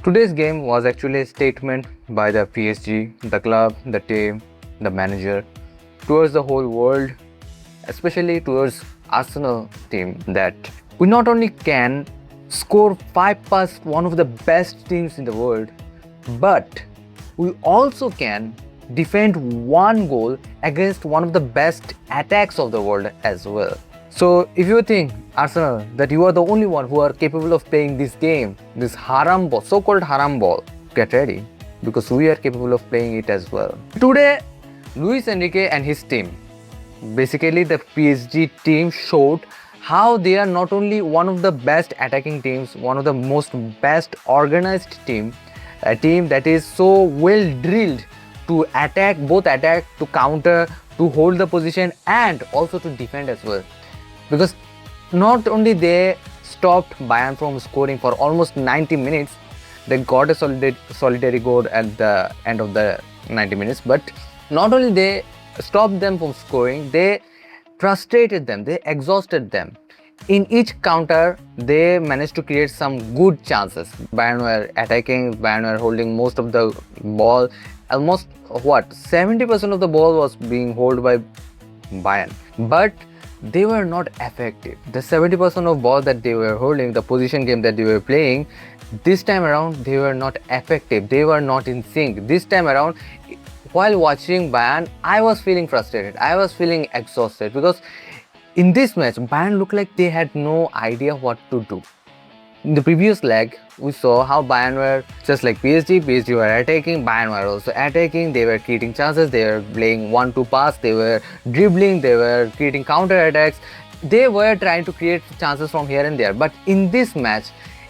Today's game was actually a statement by the PSG, the club, the team, the manager, towards the whole world, especially towards Arsenal team, that we not only can score 5 past one of the best teams in the world, but we also can defend one goal against one of the best attacks of the world as well. So if you think, Arsenal, that you are the only one who are capable of playing this game, this Haram ball, so-called Haram ball, get ready, because we are capable of playing it as well. Today, Luis Enrique and his team, basically the PSG team, showed how they are not only one of the best attacking teams, one of the most best organized team, a team that is so well drilled to attack, both attack, to counter, to hold the position and also to defend as well. Because not only they stopped Bayern from scoring for almost 90 minutes, they got a solitary goal at the end of the 90 minutes, but not only they stopped them from scoring, they frustrated them, they exhausted them. In each counter, they managed to create some good chances. Bayern were attacking, Bayern were holding most of the ball. Almost 70% of the ball was being held by Bayern. But they were not effective. The 70% of ball that they were holding, the position game that they were playing, this time around they were not effective. They were not in sync. This time around, while watching Bayern, I was feeling frustrated. I was feeling exhausted because in this match, Bayern looked like they had no idea what to do. In the previous leg, we saw how Bayern were just like PSG. PSG were attacking, Bayern were also attacking. They were creating chances, they were playing 1-2 pass, they were dribbling, they were creating counter attacks. They were trying to create chances from here and there. But in this match,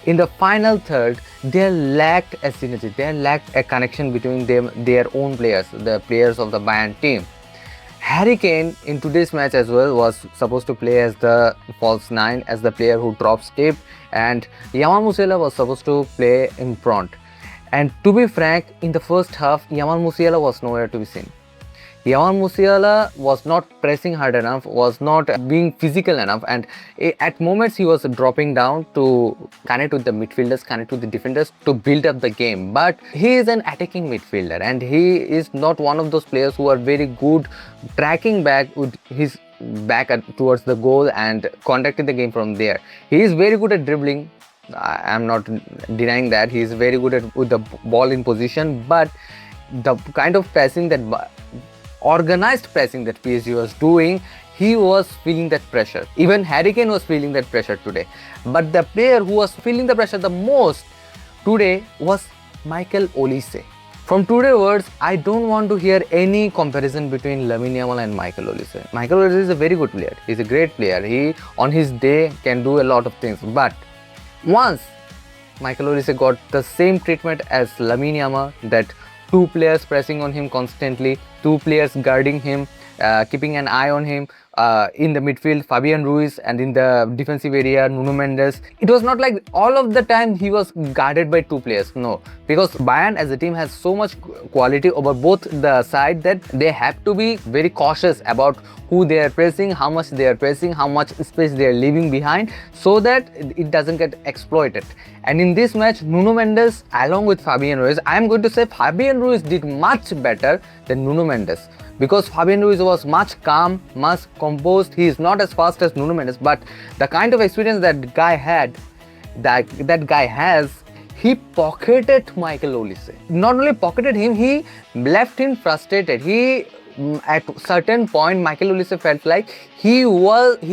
in the final third, they lacked a synergy. They lacked a connection between them, their own players, the players of the Bayern team. Kane in today's match as well was supposed to play as the false 9, as the player who drops deep, and Yamal Musiala was supposed to play in front. And to be frank, in the first half, Yamal Musiala was nowhere to be seen. Yamal Musiala was not pressing hard enough, was not being physical enough, and at moments he was dropping down to connect with the midfielders, connect with the defenders to build up the game. But he is an attacking midfielder and he is not one of those players who are very good tracking back with his back towards the goal and contacting the game from there. He is very good at dribbling. I am not denying that. He is very good at with the ball in position, but the kind of passing that organized pressing that PSG was doing, he was feeling that pressure. Even Kane was feeling that pressure today. But the player who was feeling the pressure the most today was Michael Olise. From today's words, I don't want to hear any comparison between Lamine Yamal and Michael Olise. Michael Olise is a very good player. He's a great player. He, on his day, can do a lot of things. But once Michael Olise got the same treatment as Lamine Yamal, that two players pressing on him constantly, two players guarding him, keeping an eye on him, in the midfield Fabian Ruiz, and in the defensive area Nuno Mendes. It was not like all of the time he was guarded by two players, no, because Bayern as a team has so much quality over both the side that they have to be very cautious about who they are pressing, how much they are pressing, how much space they are leaving behind, so that it doesn't get exploited. And in this match, Nuno Mendes along with Fabian Ruiz, I am going to say Fabian Ruiz did much better than Nuno Mendes, because Fabian Ruiz was much calm, much composed. He is not as fast as Nuno Mendes, but the kind of experience that guy had, that guy has, he pocketed Michael Olise. Not only pocketed him, he left him frustrated. At certain point, Michael Olise felt like he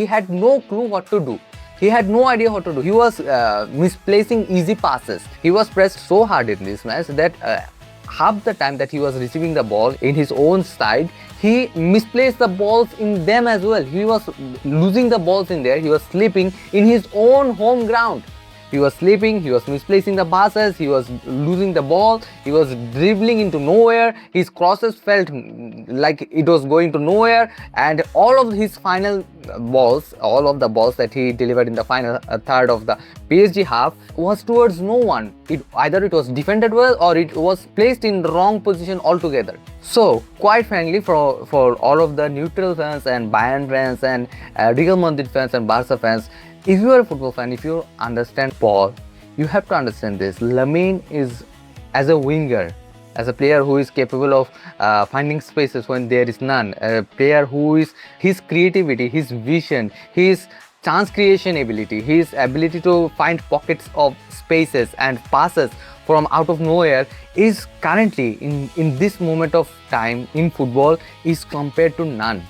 had no clue what to do. He had no idea what to do. He was misplacing easy passes. He was pressed so hard in this match that half the time that he was receiving the ball in his own side, he misplaced the balls in them as well. He was losing the balls in there. He was sleeping in his own home ground. He was sleeping, he was misplacing the passes, he was losing the ball, he was dribbling into nowhere, his crosses felt like it was going to nowhere, and all of his final balls, all of the balls that he delivered in the final third of the PSG half was towards no one. Either it was defended well or it was placed in the wrong position altogether. So, quite frankly, for all of the neutral fans and Bayern fans and Real Madrid fans and Barca fans, if you are a football fan, if you understand ball, You have to understand this. Lamine is, as a winger, as a player who is capable of finding spaces when there is none, a player who is, his creativity, his vision, his chance creation ability, his ability to find pockets of spaces and passes from out of nowhere is currently in this moment of time in football is compared to none.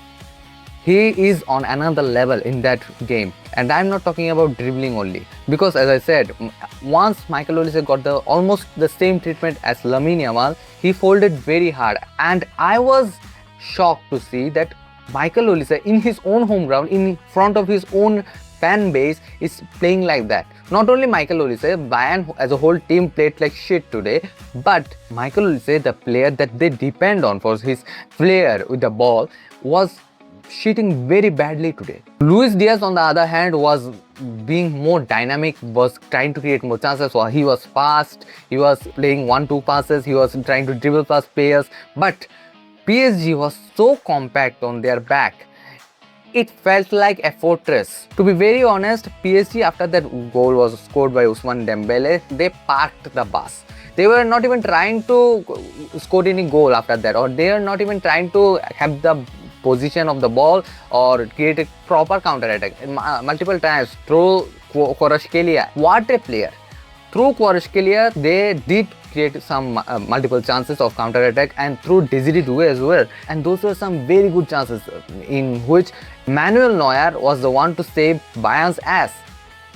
He is on another level in that game, and I'm not talking about dribbling only, because as I said, once Michael Olise got the almost the same treatment as Lamine Yamal, he folded very hard, and I was shocked to see that Michael Olise in his own home ground, in front of his own fan base, is playing like that. Not only Michael Olise, Bayern as a whole team played like shit today, but Michael Olise, the player that they depend on for his flair with the ball, was shooting very badly today. Luis Diaz on the other hand was being more dynamic, was trying to create more chances. So he was fast, he was playing 1-2 passes, he was trying to dribble past players, but PSG was so compact on their back. It felt like a fortress. To be very honest, PSG after that goal was scored by Ousmane Dembélé, they parked the bus. They were not even trying to score any goal after that, or they are not even trying to have the position of the ball or create a proper counter attack. Multiple times through kvrasthkelia, what a player! Through kvrasthkelia, they did create some multiple chances of counter attack, and through Desiree Doué as well. And those were some very good chances in which Manuel Neuer was the one to save Bayern's ass.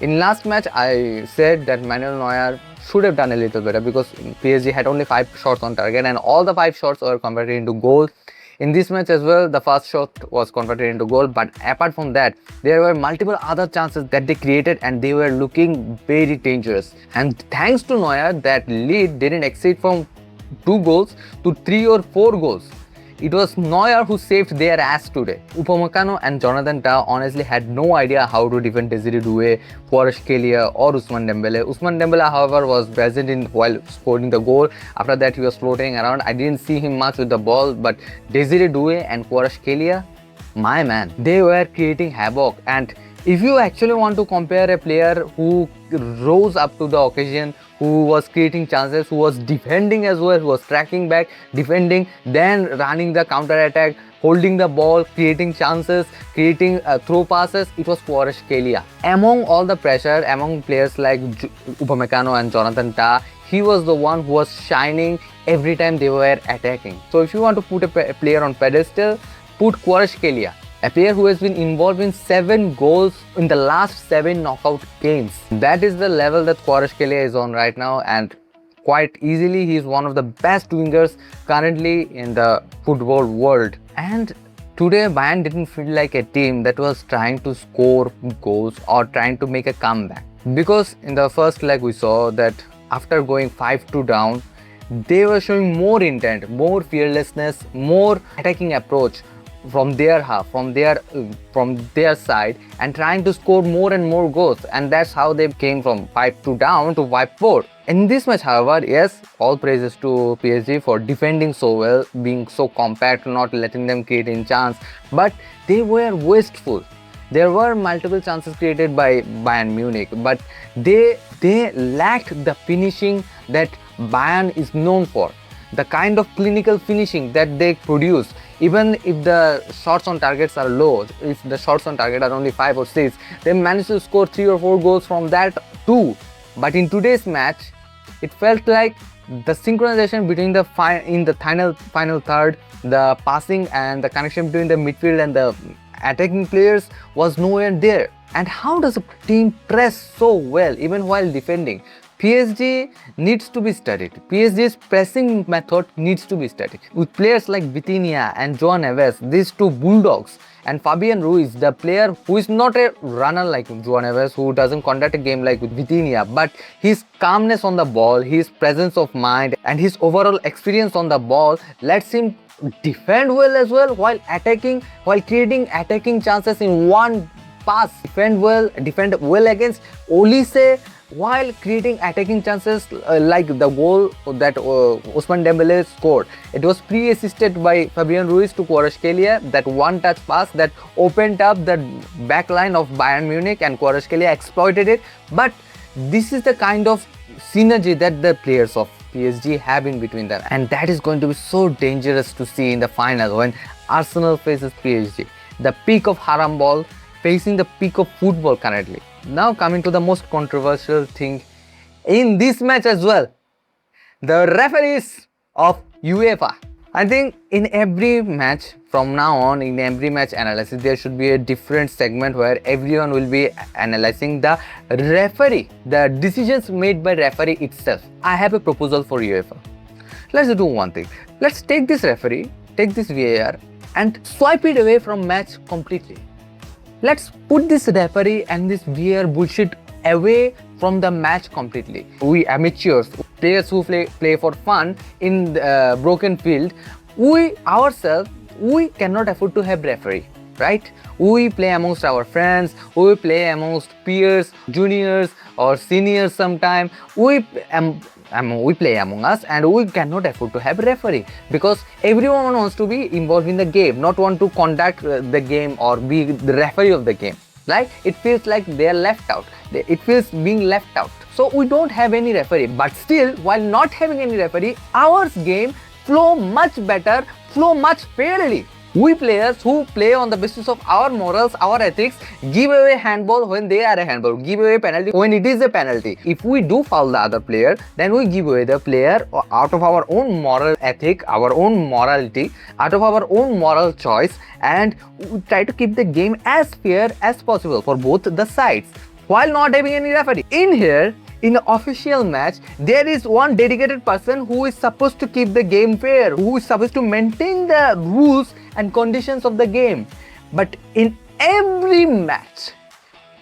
In last match, I said that Manuel Neuer should have done a little better because PSG had only 5 shots on target, and all the 5 shots were converted into goals. In this match as well, the first shot was converted into goal, but apart from that, there were multiple other chances that they created and they were looking very dangerous. And thanks to Neuer, that lead didn't exceed from 2 goals to 3 or 4 goals. It was Neuer who saved their ass today. Upamecano and Jonathan Tah honestly had no idea how to defend Desiree Doué, kvrasthkelia or Ousmane Dembélé. Ousmane Dembélé, however, was present in while scoring the goal. After that, he was floating around. I didn't see him much with the ball, but Desiree Doué and kvrasthkelia, my man, they were creating havoc. And if you actually want to compare a player who rose up to the occasion, who was creating chances, who was defending as well, who was tracking back, defending, then running the counter attack, holding the ball, creating chances, creating throw passes, it was kvrasthkelia. Among all the pressure, among players like Upamecano and Jonathan Tah, he was the one who was shining every time they were attacking. So if you want to put a player on pedestal, put kvrasthkelia. A player who has been involved in 7 goals in the last 7 knockout games. That is the level that kvrasthkelia is on right now, and quite easily he is one of the best wingers currently in the football world. And today Bayern didn't feel like a team that was trying to score goals or trying to make a comeback. Because in the first leg we saw that after going 5-2 down, they were showing more intent, more fearlessness, more attacking approach from their half, from their side, and trying to score more and more goals, and that's how they came from 5-2 down to 5-4. In this match, however, yes, all praises to PSG for defending so well, being so compact, not letting them create any chance, but they were wasteful. There were multiple chances created by Bayern Munich, but they lacked the finishing that Bayern is known for, the kind of clinical finishing that they produce. Even if the shots on targets are low, if the shots on target are only 5 or 6, they managed to score 3 or 4 goals from that too. But in today's match, it felt like the synchronization between the final third, the passing and the connection between the midfield and the attacking players was nowhere there. And how does a team press so well even while defending? PSG needs to be studied. PSG's pressing method needs to be studied. With players like Vitinha and João Neves, these two bulldogs, and Fabian Ruiz, the player who is not a runner like João Neves, who doesn't conduct a game like with Vitinha, but his calmness on the ball, his presence of mind, and his overall experience on the ball lets him defend well as well while attacking, while creating attacking chances in one pass. Defend well against Olise, while creating attacking chances like the goal that Ousmane Dembélé scored. It was pre-assisted by Fabian Ruiz to kvrasthkelia, that one-touch pass that opened up the back line of Bayern Munich, and kvrasthkelia exploited it. But This is the kind of synergy that the players of PSG have in between them, and that is going to be so dangerous to see in the final when Arsenal faces PSG. The peak of Haram ball facing the peak of football currently. Now coming to the most controversial thing in this match as well, the referees of UEFA. I think in every match from now on, in every match analysis, there should be a different segment where everyone will be analyzing the referee, the decisions made by referee itself. I have a proposal for UEFA. Let's do one thing. Let's take this referee, take this VAR and swipe it away from match completely. Let's put this referee and this VAR bullshit away from the match completely. We amateurs, players who play for fun in the broken field, we ourselves, we cannot afford to have referee, right? We play amongst our friends, we play amongst peers, juniors or seniors sometime. We play among us and we cannot afford to have referee because everyone wants to be involved in the game, not want to conduct the game or be the referee of the game. Like it feels like they are left out. It feels being left out. So we don't have any referee. But still, while not having any referee, our game flow much better, flow much fairly. We players who play on the basis of our morals, our ethics, give away handball when they are a handball, give away penalty when it is a penalty. If we do foul the other player, then we give away the player out of our own moral ethic, our own morality, out of our own moral choice, and we try to keep the game as fair as possible for both the sides while not having any referee. In here, in the official match, there is one dedicated person who is supposed to keep the game fair, who is supposed to maintain the rules and conditions of the game. But in every match,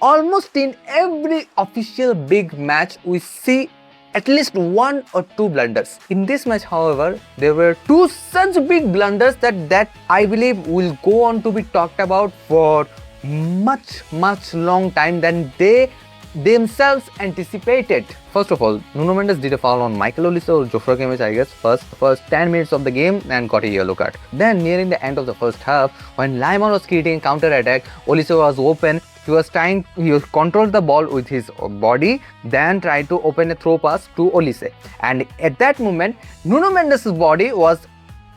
almost in every official big match, we see at least one or two blunders. In this match, however, there were two such big blunders that I believe will go on to be talked about for much long time than they themselves anticipated. First of all, Nuno Mendes did a foul on Michael Olise or Joshua Kimmich, I guess, first 10 minutes of the game and got a yellow card. Then nearing the end of the first half, when Lyman was creating counter attack, Olise was open. He controlled the ball with his body, then tried to open a throw pass to Olise. And at that moment, Nuno Mendes' body was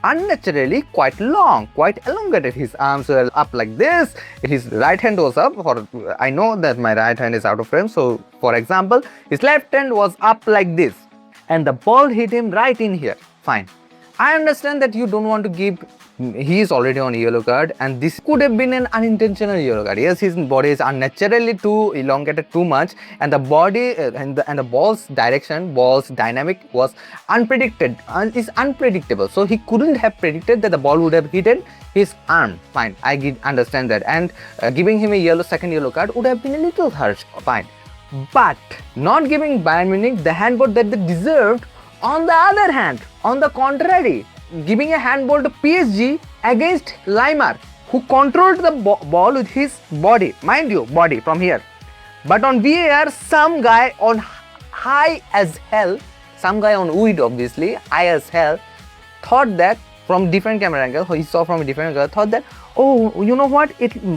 unnaturally quite long, quite elongated. His arms were up like this, his right hand was up. I know that my right hand is out of frame, so for example, his left hand was up like this and the ball hit him right in here. Fine, I understand that you don't want to give, he is already on a yellow card and this could have been an unintentional yellow card. Yes, his body is unnaturally too elongated too much and the body and the ball's direction, ball's dynamic was unpredictable. So he couldn't have predicted that the ball would have hit his arm. Fine, I understand that, and giving him a second yellow card would have been a little harsh. Fine, but not giving Bayern Munich the handball that they deserved. On the other hand, on the contrary, giving a handball to PSG against Limar, who controlled the ball with his body, mind you, body from here. But on VAR, some guy on high as hell, some guy on weed obviously, high as hell, thought that from different camera angle, he saw from a different angle, thought that, oh, you know what,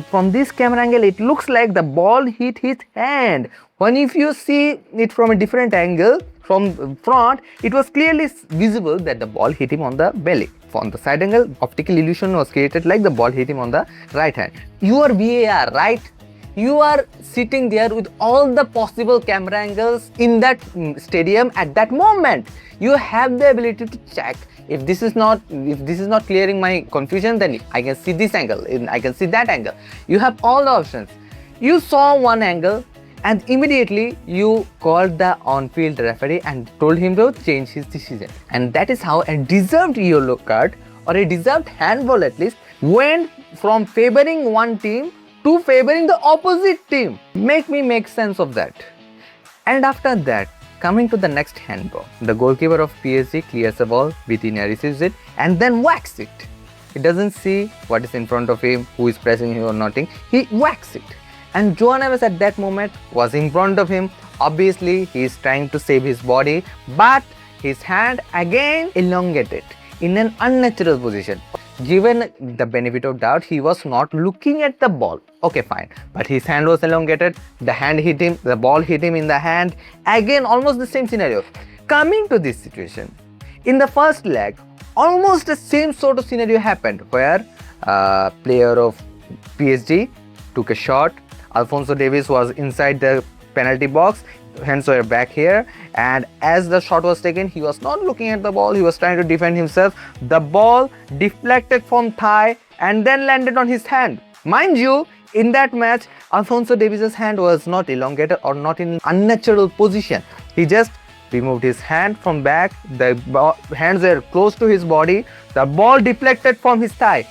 from this camera angle, it looks like the ball hit his hand. When if you see it from a different angle, from front, it was clearly visible that the ball hit him on the belly. From the side angle, optical illusion was created like the ball hit him on the right hand. You are VAR, right? You are sitting there with all the possible camera angles in that stadium at that moment. You have the ability to check. If this is not clearing my confusion, then I can see this angle, I can see that angle. You have all the options. You saw one angle, and immediately you called the on-field referee and told him to change his decision. And that is how a deserved yellow card or a deserved handball at least went from favoring one team to favoring the opposite team. Make sense of that. And after that, coming to the next handball, the goalkeeper of PSG clears the ball, Vitinha receives it and then whacks it. He doesn't see what is in front of him, who is pressing him or nothing. He whacks it. And João Neves at that moment was in front of him. Obviously, he is trying to save his body, but his hand again elongated in an unnatural position. Given the benefit of doubt, he was not looking at the ball. Okay, fine. But his hand was elongated, the hand hit him, the ball hit him in the hand. Again, almost the same scenario. Coming to this situation, in the first leg, almost the same sort of scenario happened where a player of PSG took a shot. Alphonso Davies was inside the penalty box, hands were back here, and as the shot was taken, he was not looking at the ball, he was trying to defend himself. The ball deflected from thigh and then landed on his hand. Mind you, in that match, Alphonso Davies' hand was not elongated or not in unnatural position. He just removed his hand from back, the hands were close to his body, the ball deflected from his thigh.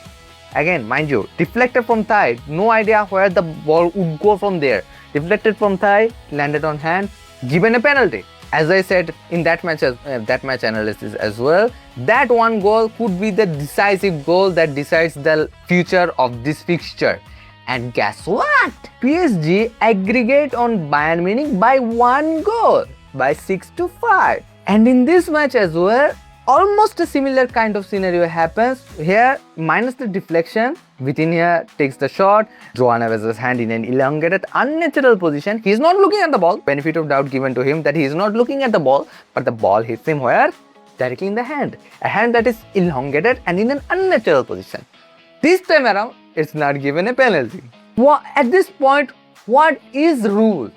Again, mind you, deflected from thigh, no idea where the ball would go from there. Deflected from thigh, landed on hand, given a penalty. As I said in that match analysis as well, that one goal could be the decisive goal that decides the future of this fixture. And guess what? PSG aggregate on Bayern Munich by 1 goal, by 6-5. And in this match as well, almost a similar kind of scenario happens. Here, minus the deflection, Vitinha takes the shot, Joao Neves' hand in an elongated, unnatural position. He is not looking at the ball. Benefit of doubt given to him that he is not looking at the ball, but the ball hits him where? Directly in the hand. A hand that is elongated and in an unnatural position. This time around, it's not given a penalty. At this point, what is rule?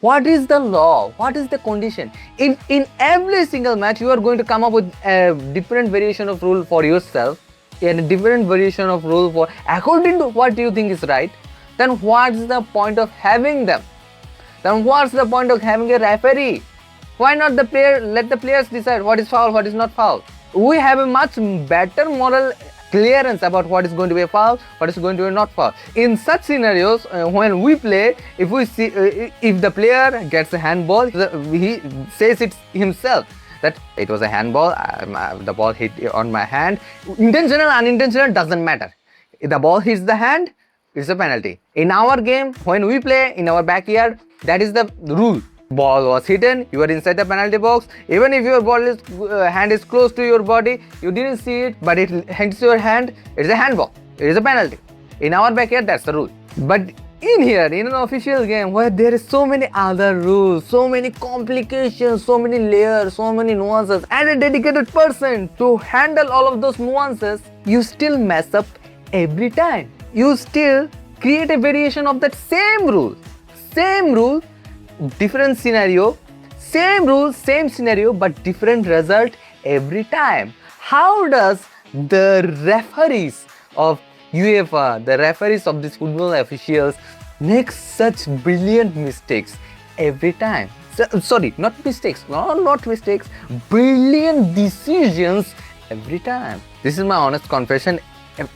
What is the law? What is the condition? In every single match, you are going to come up with a different variation of rule for yourself and a different variation of rule for according to what you think is right. Then what's the point of having them? Then what's the point of having a referee? Why not let the players decide what is foul, what is not foul? We have a much better moral clearance about what is going to be a foul, what is going to be not foul. In such scenarios, when we play, if we see if the player gets a handball, he says it himself that it was a handball, the ball hit on my hand. Intentional, unintentional doesn't matter. If the ball hits the hand, it's a penalty. In our game, when we play in our backyard, that is the rule. Ball was hidden, you are inside the penalty box. Even if your hand is close to your body, you didn't see it, but it hits your hand, it's a handball. It is a penalty. In our backyard, that's the rule. But in here, in an official game where there is so many other rules, so many complications, so many layers, so many nuances, and a dedicated person to handle all of those nuances, you still mess up every time. You still create a variation of that same rule. Same rule, different scenario, same rule, same scenario, but different result every time. How does the referees of UEFA, the referees of these football officials make such brilliant mistakes every time? Sorry, not mistakes, not mistakes, brilliant decisions every time. This is my honest confession.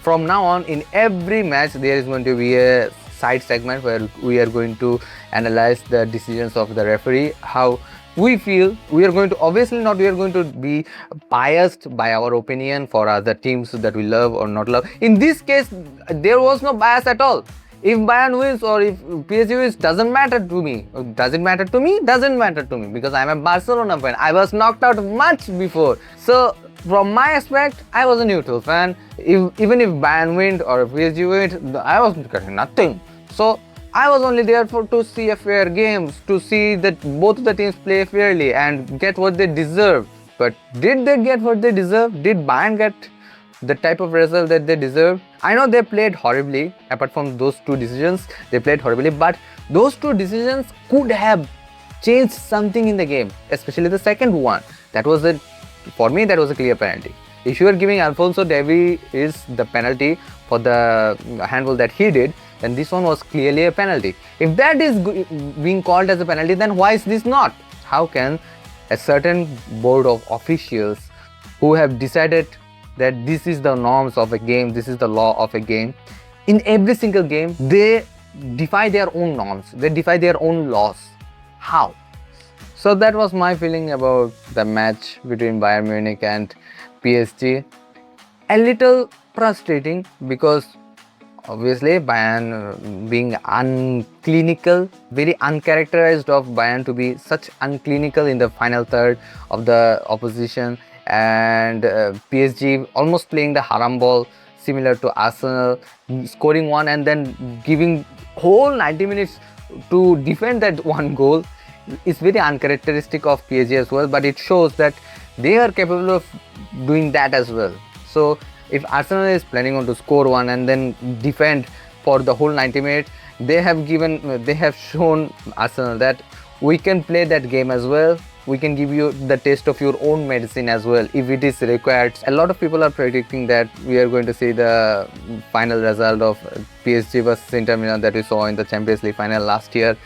From now on, in every match, there is going to be a side segment where we are going to analyze the decisions of the referee, how we feel. We are going to, obviously not, we are going to be biased by our opinion for other teams that we love or not love. In this case, there was no bias at all. If Bayern wins or if PSG wins, doesn't matter to me. Does it matter to me? Doesn't matter to me, because I'm a Barcelona fan. I was knocked out much before. So from my aspect, I was a neutral fan. Even if Bayern wins or if PSG wins, I was getting nothing. So I was only there to see a fair game, to see that both the teams play fairly and get what they deserve. But did they get what they deserve? Did Bayern get the type of result that they deserve? I know they played horribly. Apart from those two decisions, they played horribly. But those two decisions could have changed something in the game, especially the second one. For me, that was a clear penalty. If you are giving Alphonso Davies the penalty for the handball that he did, then this one was clearly a penalty. If that is being called as a penalty, then why is this not? How can a certain board of officials who have decided that this is the norms of a game, this is the law of a game, in every single game, they defy their own norms, they defy their own laws? How? So that was my feeling about the match between Bayern Munich and PSG. A little frustrating because obviously Bayern being unclinical, very uncharacterized of Bayern to be such unclinical in the final third of the opposition, and PSG almost playing the Haram ball similar to Arsenal, scoring one and then giving whole 90 minutes to defend that one goal is very uncharacteristic of PSG as well, but it shows that they are capable of doing that as well. So if Arsenal is planning on to score one and then defend for the whole 90 minutes, they have shown Arsenal that we can play that game as well. We can give you the taste of your own medicine as well if it is required. A lot of people are predicting that we are going to see the final result of PSG vs Inter Milan that we saw in the Champions League final last year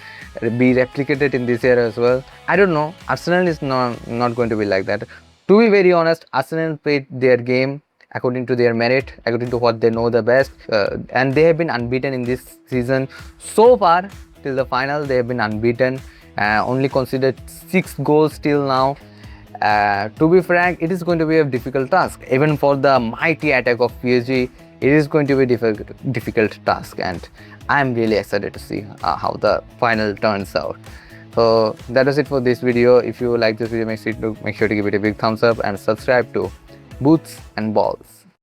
be replicated in this year as well. I don't know. Arsenal is not going to be like that. To be very honest, Arsenal played their game according to their merit, according to what they know the best, and they have been unbeaten in this season so far. Till the final, they have been unbeaten. Only considered 6 goals till now. To be frank, it is going to be a difficult task. Even for the mighty attack of PSG, it is going to be a difficult task, and I am really excited to see how the final turns out. So that was it for this video. If you like this video, make sure to give it a big thumbs up and subscribe to Boots and Balls.